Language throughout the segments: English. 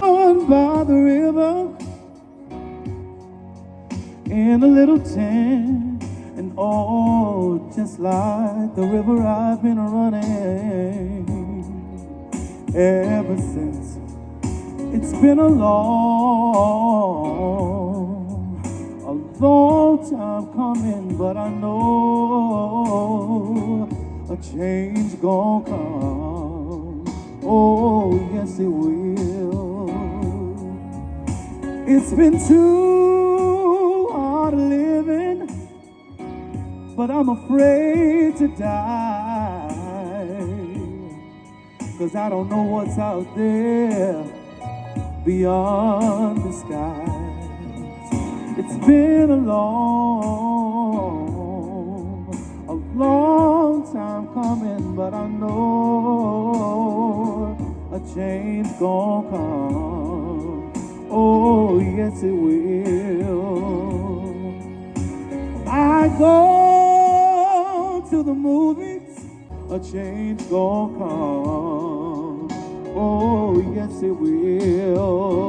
On by the river in a little tent, and oh, just like the river I've been running ever since. It's been a long time coming, but I know a change gon' come. Oh, yes it will. It's been too hard living, but I'm afraid to die, 'cause I don't know what's out there beyond the skies. It's been a long time coming, but I know a change gon' come. Oh, yes it will. I go to the movies, a change gon' come. Oh, yes it will.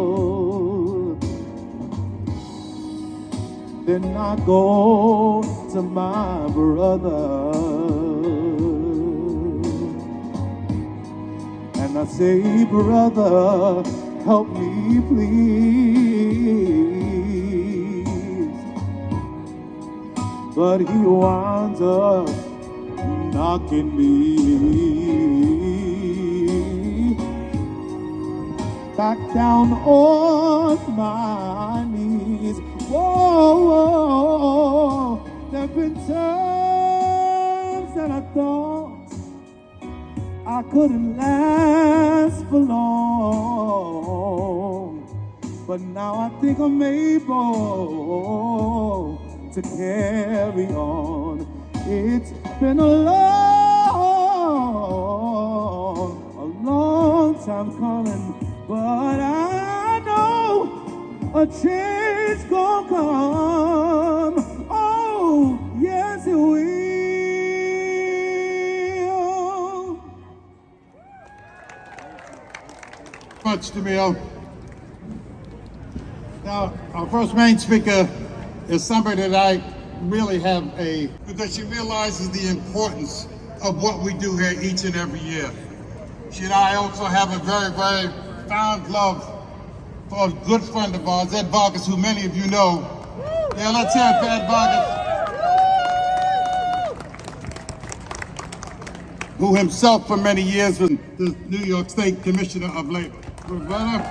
Then I go to my brother and I say, brother, help me please. But he winds up knocking me back down on my knees. Whoa, whoa, there've been times that I thought I couldn't last for long, but now I think I'm able to carry on. It's been a long time coming, but I know a change gon' come. Oh, yes it will. Much, Jamil. Now, our first main speaker is somebody that I really have because she realizes the importance of what we do here each and every year. She and I also have a very, very fond love for a good friend of ours, Ed Vargas, who many of you know. Yeah, let's hear it for Ed Vargas, who himself for many years was the New York State Commissioner of Labor. Good brother.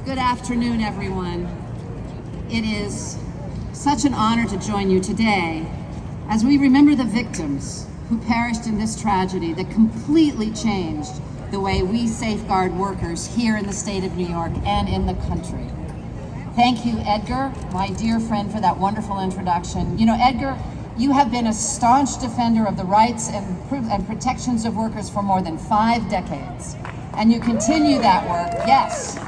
Good afternoon, everyone. It is such an honor to join you today as we remember the victims who perished in this tragedy that completely changed the way we safeguard workers here in the state of New York and in the country. Thank you, Edgar, my dear friend, for that wonderful introduction. You know, Edgar, you have been a staunch defender of the rights and protections of workers for more than 5 decades. And you continue that work, yes,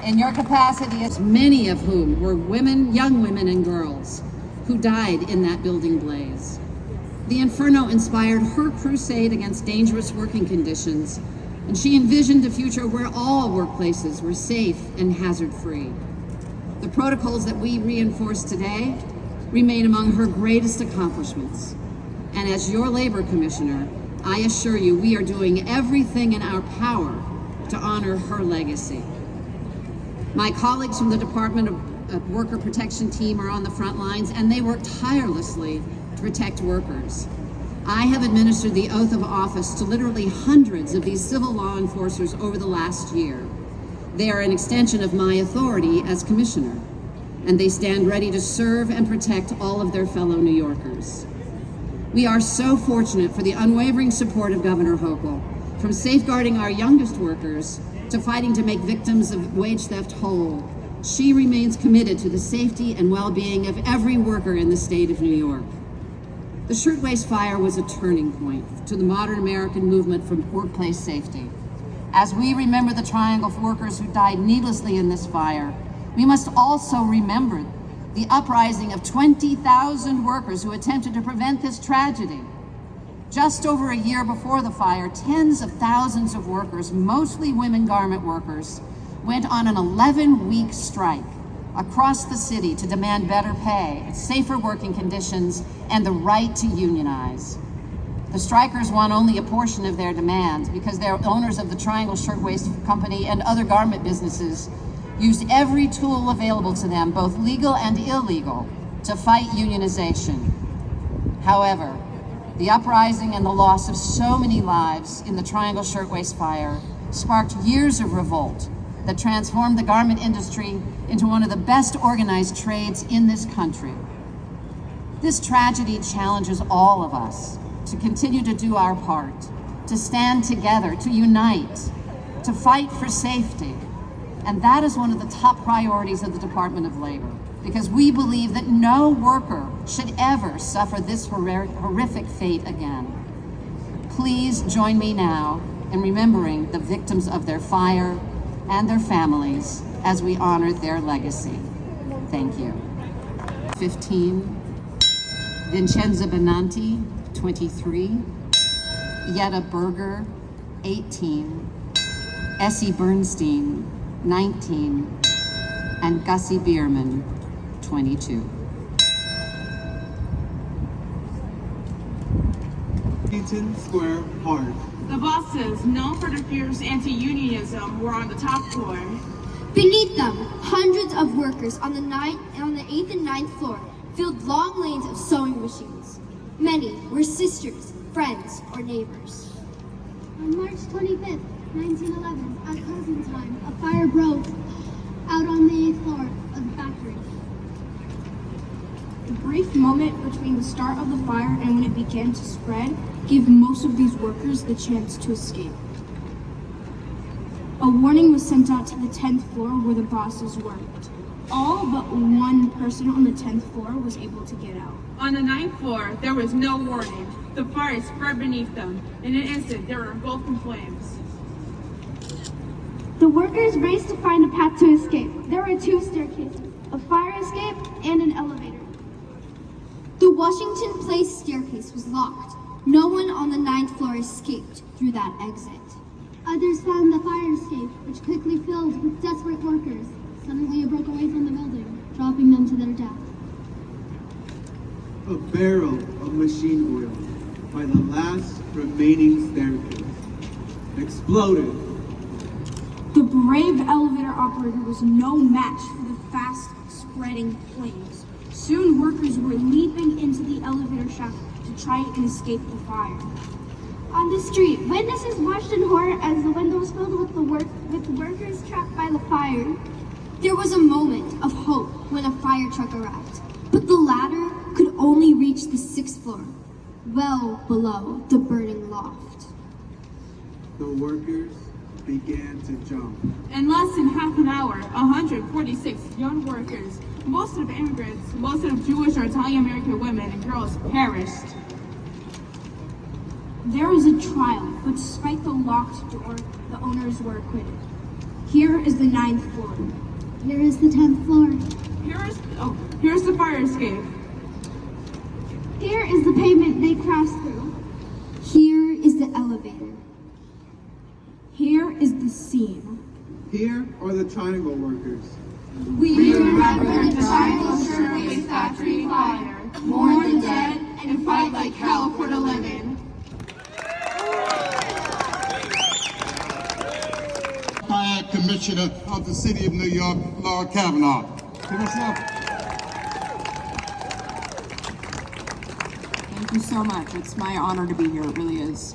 in your capacity, as many of whom were women, young women and girls who died in that building blaze. The Inferno inspired her crusade against dangerous working conditions, and she envisioned a future where all workplaces were safe and hazard-free. The protocols that we reinforce today remain among her greatest accomplishments. And as your labor commissioner, I assure you we are doing everything in our power to honor her legacy. My colleagues from the Department of Worker Protection team are on the front lines, and they work tirelessly to protect workers. I have administered the oath of office to literally hundreds of these civil law enforcers over the last year. They are an extension of my authority as commissioner, and they stand ready to serve and protect all of their fellow New Yorkers. We are so fortunate for the unwavering support of Governor Hochul, from safeguarding our youngest workers to fighting to make victims of wage theft whole. She remains committed to the safety and well-being of every worker in the state of New York. The Shirtwaist fire was a turning point to the modern American movement for workplace safety. As we remember the triangle of workers who died needlessly in this fire, we must also remember the uprising of 20,000 workers who attempted to prevent this tragedy. Just over a year before the fire, tens of thousands of workers, mostly women garment workers, went on an 11-week strike across the city to demand better pay, safer working conditions, and the right to unionize. The strikers won only a portion of their demands because their owners of the Triangle Shirtwaist Company and other garment businesses used every tool available to them, both legal and illegal, to fight unionization. However, the uprising and the loss of so many lives in the Triangle Shirtwaist fire sparked years of revolt that transformed the garment industry into one of the best organized trades in this country. This tragedy challenges all of us to continue to do our part, to stand together, to unite, to fight for safety. And that is one of the top priorities of the Department of Labor, because we believe that no worker should ever suffer this horrific fate again. Please join me now in remembering the victims of their fire and their families as we honor their legacy. Thank you. 15, Vincenza Benanti, 23, Yetta Berger, 18, Essie Bernstein, 19, and Gussie Bierman, 22. Washington Square Park. The bosses, known for their fierce anti-unionism, were on the top floor. Beneath them, hundreds of workers on the 8th and 9th floor filled long lanes of sewing machines. Many were sisters, friends, or neighbors. On March 25th, 1911, at closing time, a fire broke out on the 8th floor of the factory. The brief moment between the start of the fire and when it began to spread gave most of these workers the chance to escape. A warning was sent out to the 10th floor where the bosses worked. All but one person on the 10th floor was able to get out. On the 9th floor, there was no warning. The fire spread beneath them. In an instant, they were engulfed in flames. The workers raced to find a path to escape. There were two staircases, a fire escape and an elevator. The Washington Place staircase was locked. No one on the 9th floor escaped through that exit. Others found the fire escape, which quickly filled with desperate workers. Suddenly it broke away from the building, dropping them to their death. A barrel of machine oil by the last remaining staircase exploded. The brave elevator operator was no match for the fast-spreading flames. Soon workers were leaping into the elevator shaft to try and escape the fire. On the street, witnesses watched in horror as the windows filled with workers trapped by the fire. There was a moment of hope when a fire truck arrived, but the ladder could only reach the 6th floor, well below the burning loft. The workers began to jump. In less than half an hour, 146 young workers, most of immigrants, most of Jewish or Italian-American women and girls perished. There was a trial, but despite the locked door, the owners were acquitted. Here is the 9th floor. Here is the 10th floor. Here's the fire escape. Here is the pavement they crossed through. Here is the elevator. Here is the scene. Here are the triangle workers. We remember the Triangle Shirtwaist Factory fire, mourn the dead, and fight like hell for the living. Fire Commissioner of the City of New York, Laura Kavanaugh. Give us up. Thank you so much. It's my honor to be here. It really is.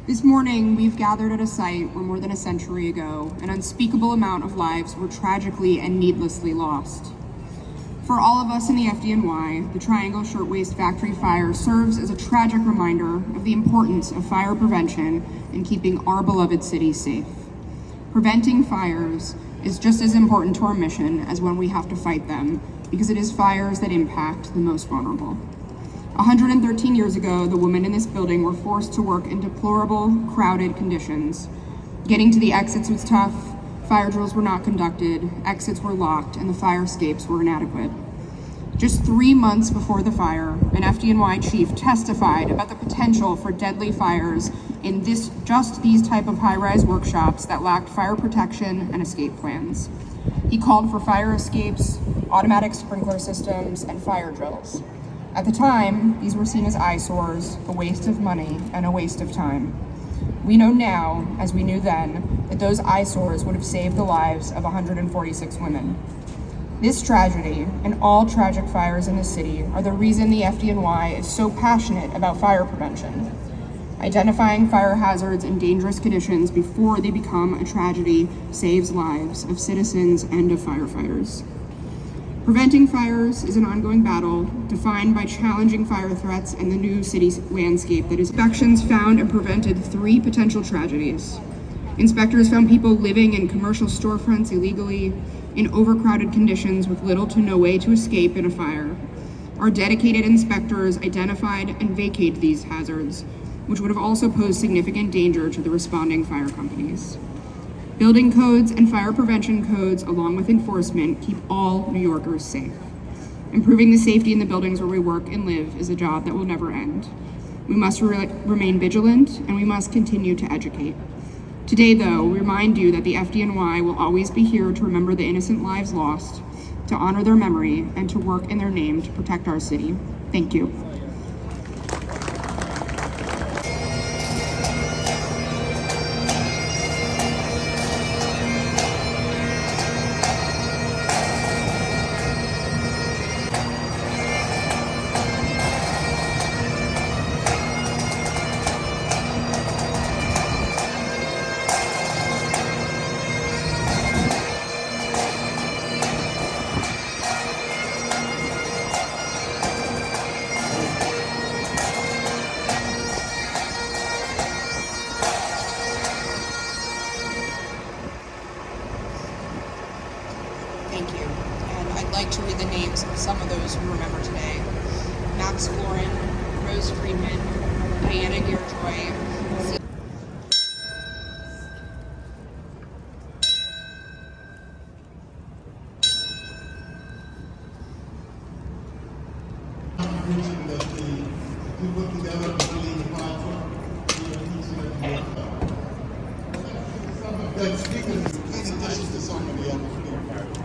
This morning, we've gathered at a site where more than a century ago, an unspeakable amount of lives were tragically and needlessly lost. For all of us in the FDNY, the Triangle Shirtwaist Factory fire serves as a tragic reminder of the importance of fire prevention in keeping our beloved city safe. Preventing fires is just as important to our mission as when we have to fight them, because it is fires that impact the most vulnerable. 113 years ago, the women in this building were forced to work in deplorable, crowded conditions. Getting to the exits was tough, fire drills were not conducted, exits were locked, and the fire escapes were inadequate. Just 3 months before the fire, an FDNY chief testified about the potential for deadly fires in just these type of high-rise workshops that lacked fire protection and escape plans. He called for fire escapes, automatic sprinkler systems, and fire drills. At the time, these were seen as eyesores, a waste of money, and a waste of time. We know now, as we knew then, that those eyesores would have saved the lives of 146 women. This tragedy, and all tragic fires in the city, are the reason the FDNY is so passionate about fire prevention. Identifying fire hazards and dangerous conditions before they become a tragedy saves lives of citizens and of firefighters. Preventing fires is an ongoing battle defined by challenging fire threats and the new city landscape that is. Inspections found and prevented 3 potential tragedies. Inspectors found people living in commercial storefronts illegally, in overcrowded conditions with little to no way to escape in a fire. Our dedicated inspectors identified and vacated these hazards, which would have also posed significant danger to the responding fire companies. Building codes and fire prevention codes, along with enforcement, keep all New Yorkers safe. Improving the safety in the buildings where we work and live is a job that will never end. We must remain vigilant, and we must continue to educate. Today, though, we remind you that the FDNY will always be here to remember the innocent lives lost, to honor their memory, and to work in their name to protect our city. Thank you. Thank you. And I'd like to read the names of some of those who remember today. Max Lauren, Rose Friedman, Diana Gearjoy,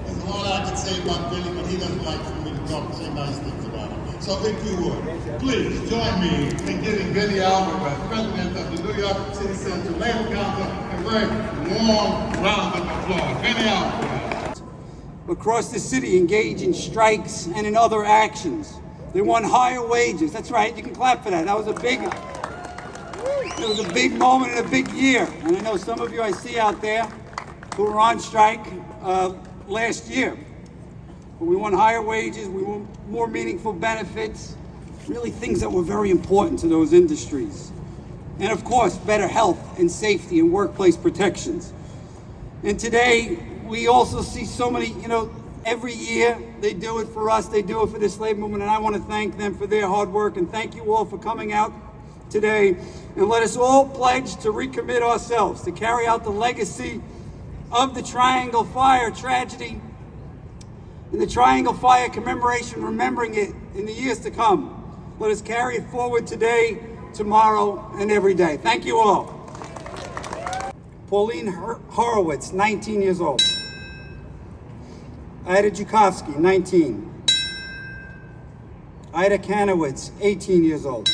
There's a lot I could say about Billy, but he doesn't like for me to talk and say nice things about him. So if you would, please join me in giving Billy Albert, President of the New York City Central Labor Council, a very warm round of applause. Billy Albert. Across the city engage in strikes and in other actions. They want higher wages. That's right, you can clap for that. That was a big moment and a big year. And I know some of you I see out there who were on strike last year. But we want higher wages, we want more meaningful benefits, really things that were very important to those industries. And of course, better health and safety and workplace protections. And today, we also see so many, every year they do it for us, they do it for this labor movement, and I want to thank them for their hard work, and thank you all for coming out today. And let us all pledge to recommit ourselves to carry out the legacy of the Triangle Fire tragedy and the Triangle Fire commemoration, remembering it in the years to come. Let us carry it forward today, tomorrow, and every day. Thank you all. Pauline Horowitz, 19 years old. Ida Jukovsky, 19. Ida Kanowitz, 18 years old.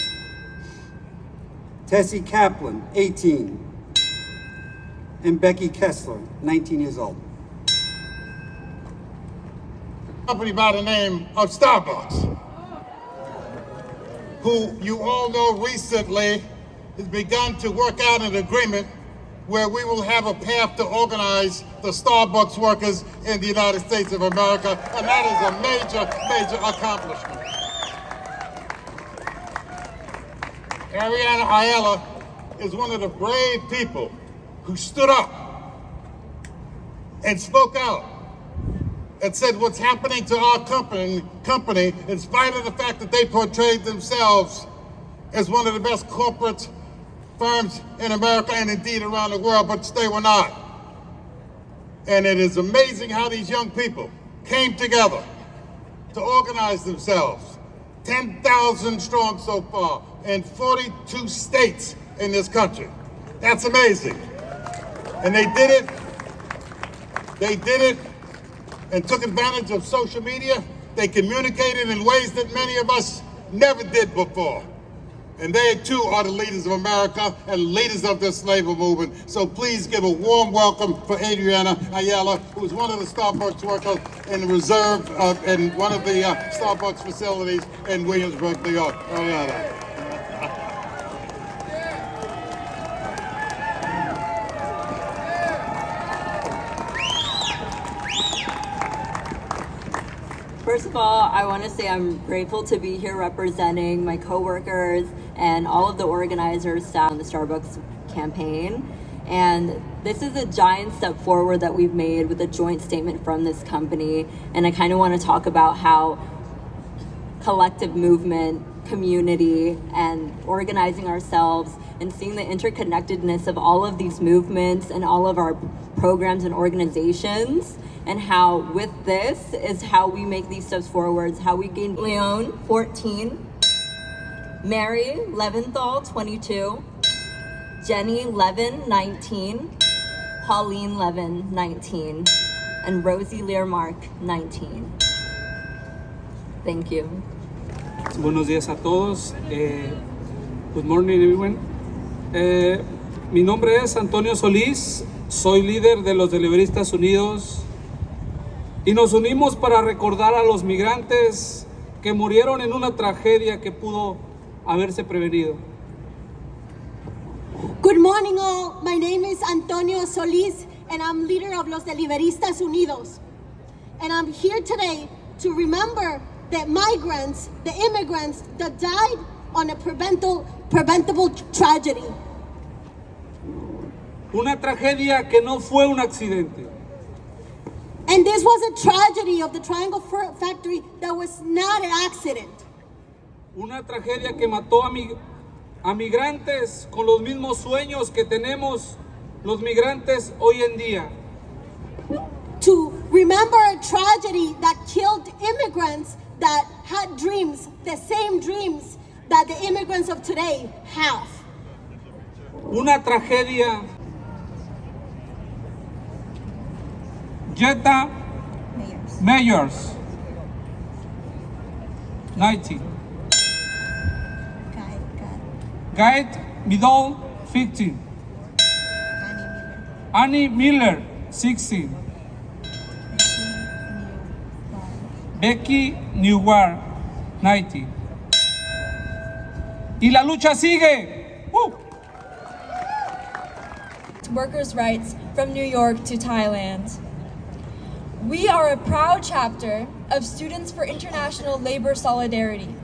Tessie Kaplan, 18. And Becky Kessler, 19 years old. A company by the name of Starbucks, who you all know recently has begun to work out an agreement where we will have a path to organize the Starbucks workers in the United States of America, and that is a major, major accomplishment. Ariana Ayala is one of the brave people who stood up and spoke out and said what's happening to our company, in spite of the fact that they portrayed themselves as one of the best corporate firms in America and indeed around the world, but they were not. And it is amazing how these young people came together to organize themselves. 10,000 strong so far in 42 states in this country. That's amazing. And they did it and took advantage of social media. They communicated in ways that many of us never did before. And they too are the leaders of America and leaders of this labor movement. So please give a warm welcome for Adriana Ayala, who is one of the Starbucks workers in the reserve in one of the Starbucks facilities in Williamsburg, New York. First of all, I want to say I'm grateful to be here representing my coworkers and all of the organizers staff on the Starbucks campaign. And this is a giant step forward that we've made with a joint statement from this company. And I kind of want to talk about how collective movement, community, and organizing ourselves and seeing the interconnectedness of all of these movements and all of our programs and organizations, and how with this is how we make these steps forwards, how we gain Leon, 14, Mary Leventhal, 22, Jenny Levin, 19, Pauline Levin, 19, and Rosie Learmark, 19. Thank you. Buenos días a todos. Good morning, everyone. Mi nombre es Antonio Solís, soy líder de los Deliveristas Unidos y nos unimos para recordar a los migrantes que murieron en una tragedia que pudo haberse prevenido. Good morning all, my name is Antonio Solís and I'm leader of Los Deliveristas Unidos. And I'm here today to remember the migrants, the immigrants that died on a preventable tragedy. Una tragedia que no fue un accidente. And this was a tragedy of the Triangle Factory that was not an accident. Una tragedia que mató a migrantes con los mismos sueños que tenemos los migrantes hoy en día. To remember a tragedy that killed immigrants that had dreams, the same dreams that the immigrants of today have. Una tragedia. Jetta Meyers, 19. Guide Midol, 15. Annie Miller, 16. Becky Newgar, 90. Y la lucha sigue. ¡Woo! Workers' rights from New York to Thailand. We are a proud chapter of Students for International Labor Solidarity,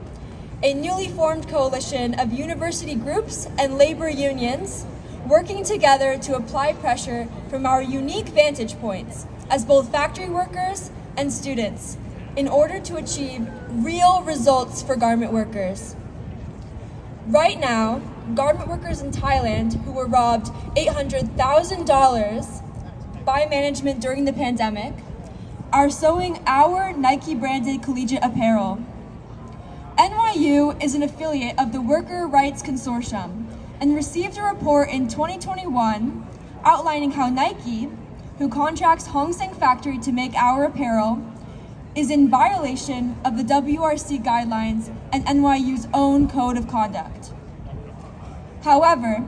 a newly formed coalition of university groups and labor unions working together to apply pressure from our unique vantage points as both factory workers and students in order to achieve real results for garment workers. Right now, garment workers in Thailand who were robbed $800,000 by management during the pandemic are sewing our Nike-branded collegiate apparel. NYU is an affiliate of the Worker Rights Consortium and received a report in 2021 outlining how Nike, who contracts Hong Seng Factory to make our apparel, is in violation of the WRC guidelines and NYU's own code of conduct. However,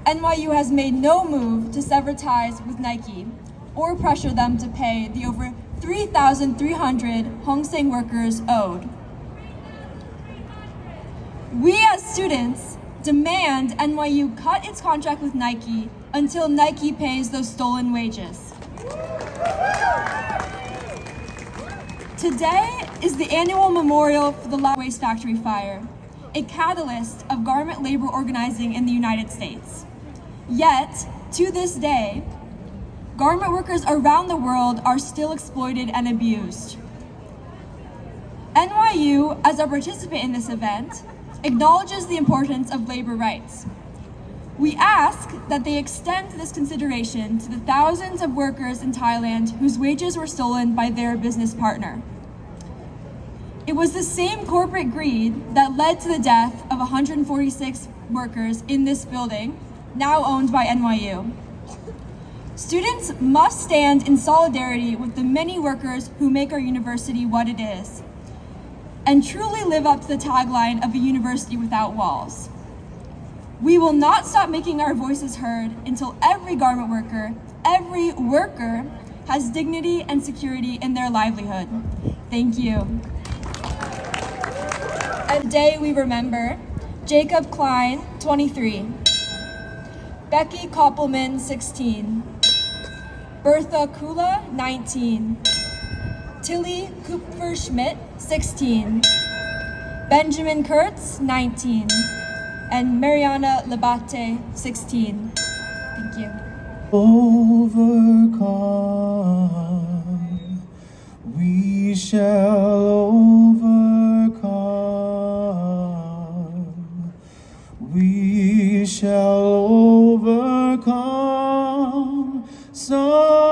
NYU has made no move to sever ties with Nike or pressure them to pay the over 3,300 Hong Seng workers owed. We as students demand NYU cut its contract with Nike until Nike pays those stolen wages. Today is the annual memorial for the Shirtwaist factory fire, a catalyst of garment labor organizing in the United States. Yet, to this day, garment workers around the world are still exploited and abused. NYU, as a participant in this event, acknowledges the importance of labor rights. We ask that they extend this consideration to the thousands of workers in Thailand whose wages were stolen by their business partner. It was the same corporate greed that led to the death of 146 workers in this building, now owned by NYU. Students must stand in solidarity with the many workers who make our university what it is, and truly live up to the tagline of a university without walls. We will not stop making our voices heard until every garment worker, every worker, has dignity and security in their livelihood. Thank you. And today we remember Jacob Klein, 23, Becky Koppelman, 16, Bertha Kula, 19, Tilly Kupfer-Schmidt, 16, Benjamin Kurtz, 19, and Mariana Labate, 16. Thank you. Overcome, we shall overcome, we shall overcome someday.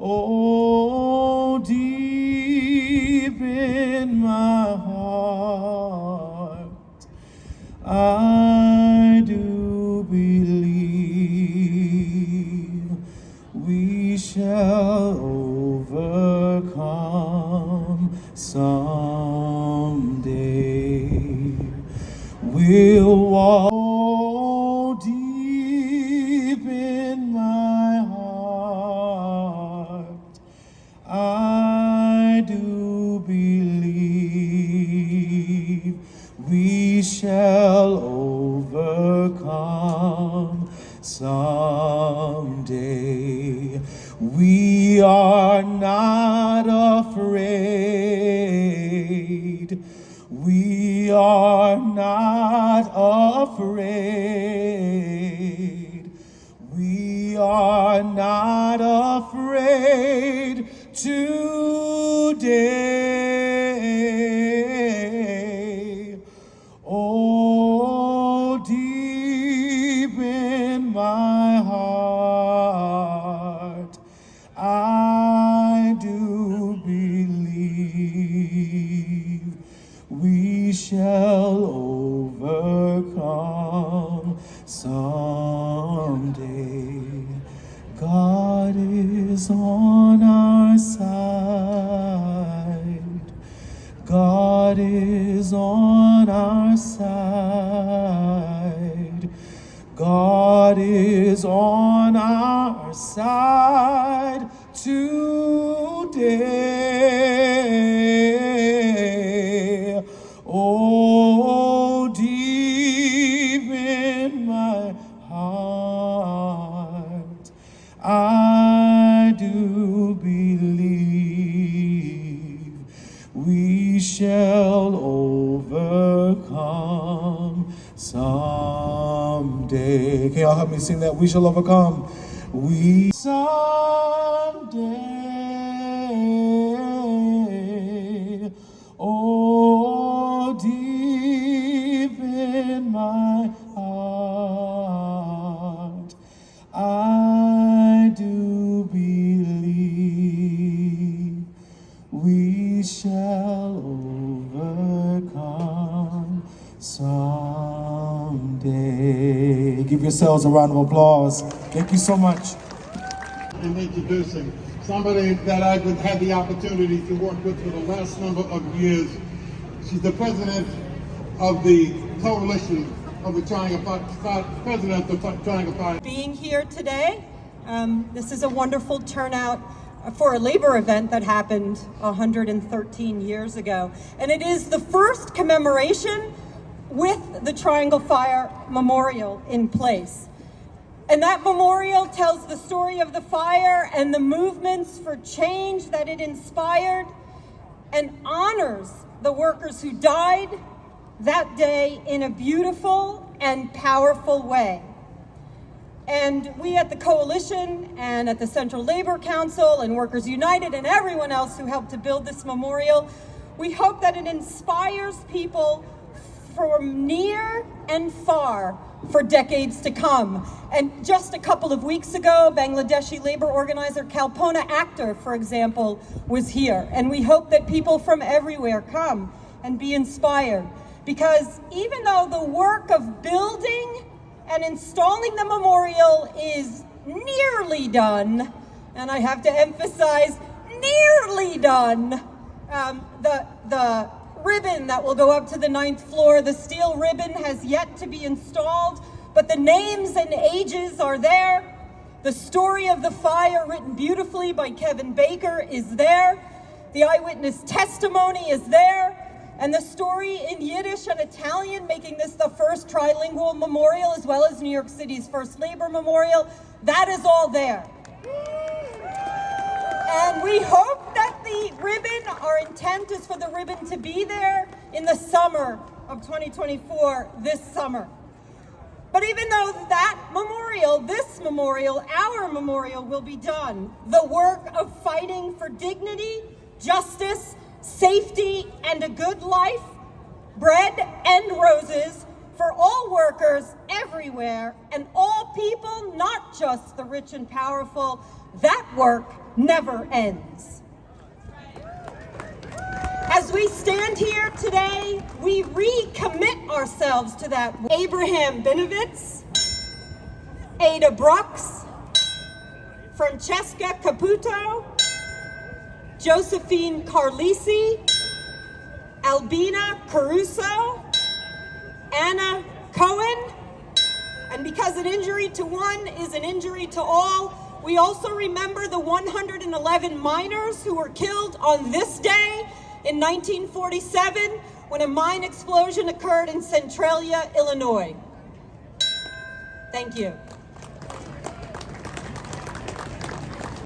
Oh, deep in my heart, I do believe we shall overcome someday. We'll walk deep in my heart. I do believe we shall overcome someday. We are not afraid. We are not afraid. We are not afraid today. Oh, deep in my heart, I do believe we shall overcome someday. God is on our side. God is on our side. God is on our side today. Oh, deep in my heart, I do believe we shall overcome someday. Can y'all help me sing that? We shall overcome. We someday. Oh, deep in my heart, I do believe we shall overcome someday. Give yourselves a round of applause. Thank you so much. In introducing somebody that I've had the opportunity to work with for the last number of years. She's the president of the coalition of the Triangle President of the Triangle Fire. Being here today, this is a wonderful turnout for a labor event that happened 113 years ago. And it is the first commemoration with the Triangle Fire Memorial in place. And that memorial tells the story of the fire and the movements for change that it inspired, and honors the workers who died that day in a beautiful and powerful way. And we at the Coalition and at the Central Labor Council and Workers United and everyone else who helped to build this memorial, we hope that it inspires people from near and far for decades to come. And just a couple of weeks ago, Bangladeshi labor organizer Kalpona Akhtar, for example, was here. And we hope that people from everywhere come and be inspired. Because even though the work of building and installing the memorial is nearly done, and I have to emphasize, nearly done, the ribbon that will go up to the 9th floor, the steel ribbon has yet to be installed, but the names and ages are there. The story of the fire, written beautifully by Kevin Baker, is there. The eyewitness testimony is there. And the story in Yiddish and Italian, making this the first trilingual memorial, as well as New York City's first labor memorial, that is all there. And we hope that the ribbon, our intent is for the ribbon to be there in the summer of 2024, this summer. But even though that memorial, this memorial, our memorial will be done, the work of fighting for dignity, justice, safety, and a good life, bread and roses for all workers everywhere and all people, not just the rich and powerful, that work never ends. As we stand here today, we recommit ourselves to that. Abraham Binovitz, Ada Brooks, Francesca Caputo, Josephine Carlisi, Albina Caruso, Anna Cohen, and because an injury to one is an injury to all, we also remember the 111 miners who were killed on this day in 1947 when a mine explosion occurred in Centralia, Illinois. Thank you.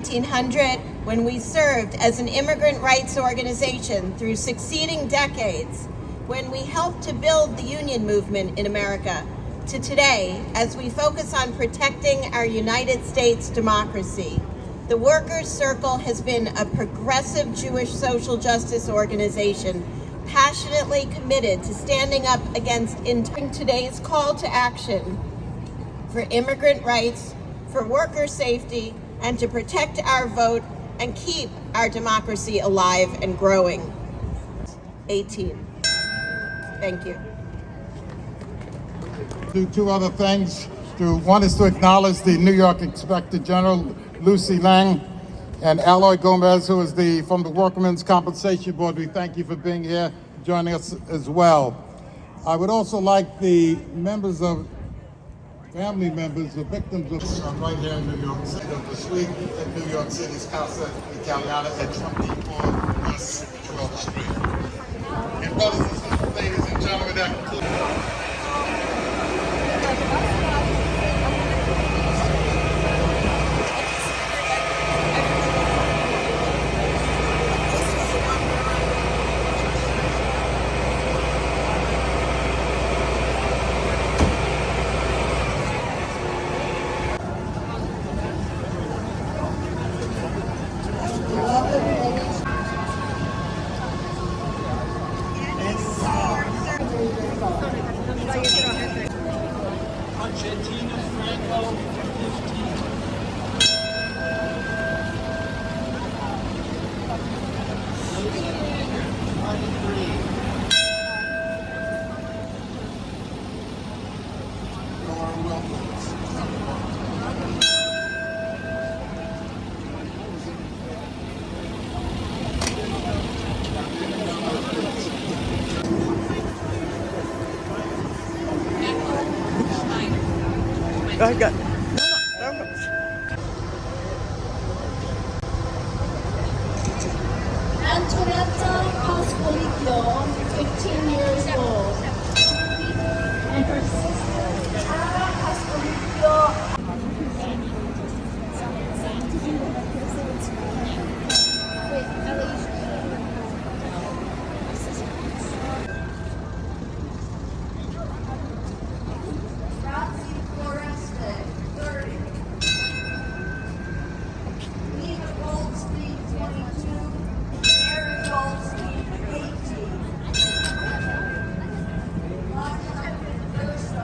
1900, when we served as an immigrant rights organization through succeeding decades, when we helped to build the union movement in America, to today, as we focus on protecting our United States democracy. The Workers' Circle has been a progressive Jewish social justice organization passionately committed to standing up against today's call to action for immigrant rights, for worker safety, and to protect our vote and keep our democracy alive and growing. 18. Thank you. Do two other things. One is to acknowledge the New York Inspector General, Lucy Lang, and Aloy Gomez, who is from the Workmen's Compensation Board. We thank you for being here, joining us as well. I would also like the family members of victims of right here in New York City, of the suite at New York City's Casa Italiana at 24 West 12th Street. And brothers and sisters, ladies and gentlemen, that concludes. I got. Antonetta Pasqualicchio, 15 years old, and her sister Tara Pasqualicchio. First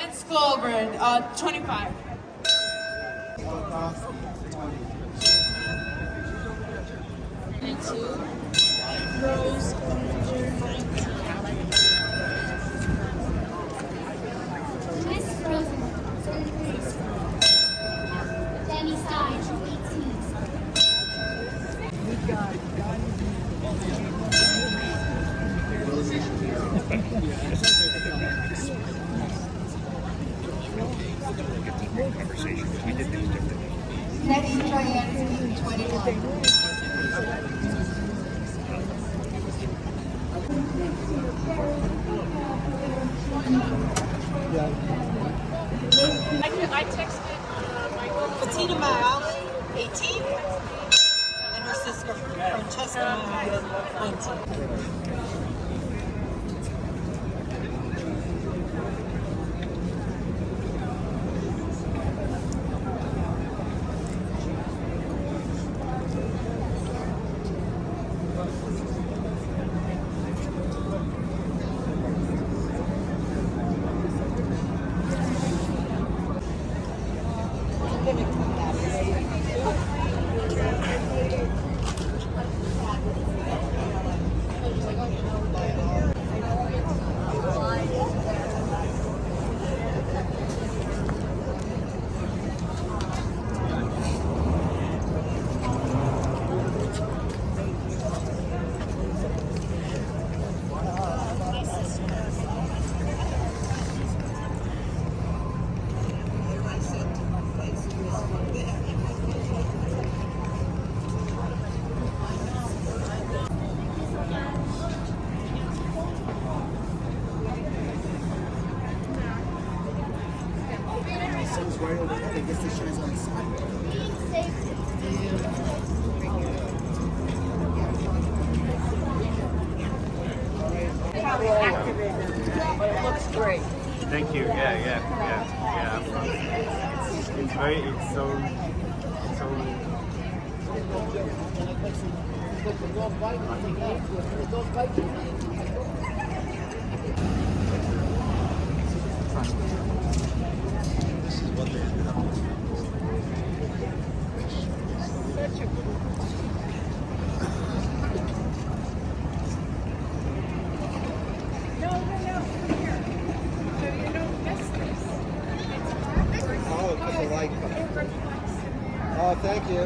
Let's go over it. 25. Rose, Miss Rosen, 33. Danny Stein, 18. Next, Diane, 21. I texted Michael. Bettina Morale, 18, and her sister Francesca Morale, 19. Right overhead, I guess the shines on the side. It looks great. Thank you. Yeah. It's This is what they ended up with. Such a good No, come here. So you don't miss this. Oh, because the light. Oh, thank you.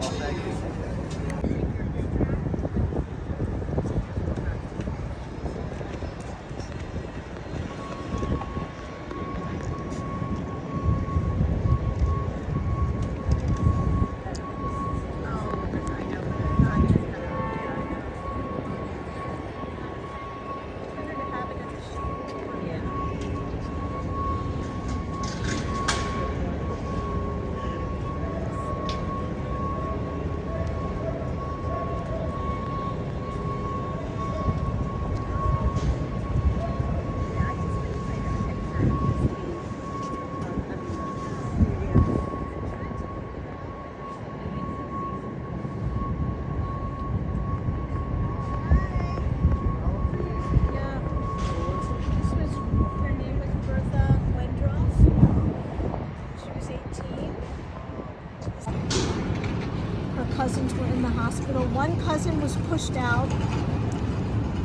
Oh, thank you. Cousins were in the hospital. One cousin was pushed out.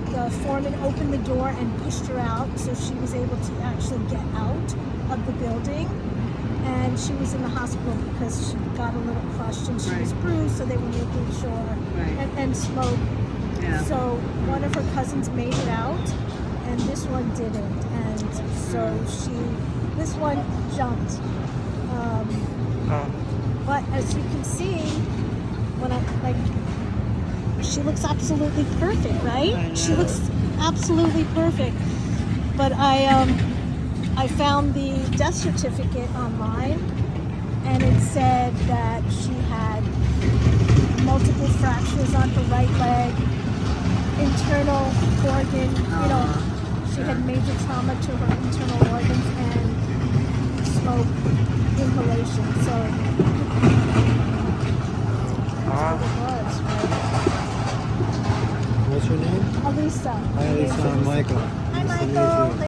The foreman opened the door and pushed her out, so she was able to actually get out of the building. And she was in the hospital because she got a little crushed and she was bruised, so they were making sure, and smoke. Yeah. So one of her cousins made it out, and this one didn't. And so this one jumped. But as you can see, she looks absolutely perfect, right? She looks absolutely perfect. But I found the death certificate online, and it said that she had multiple fractures on her right leg, internal organ, she had major trauma to her internal organs and smoke inhalation. So What's your name? Alisa. Hi, Alisa. I'm Michael. Hi, Nice to meet Michael. you.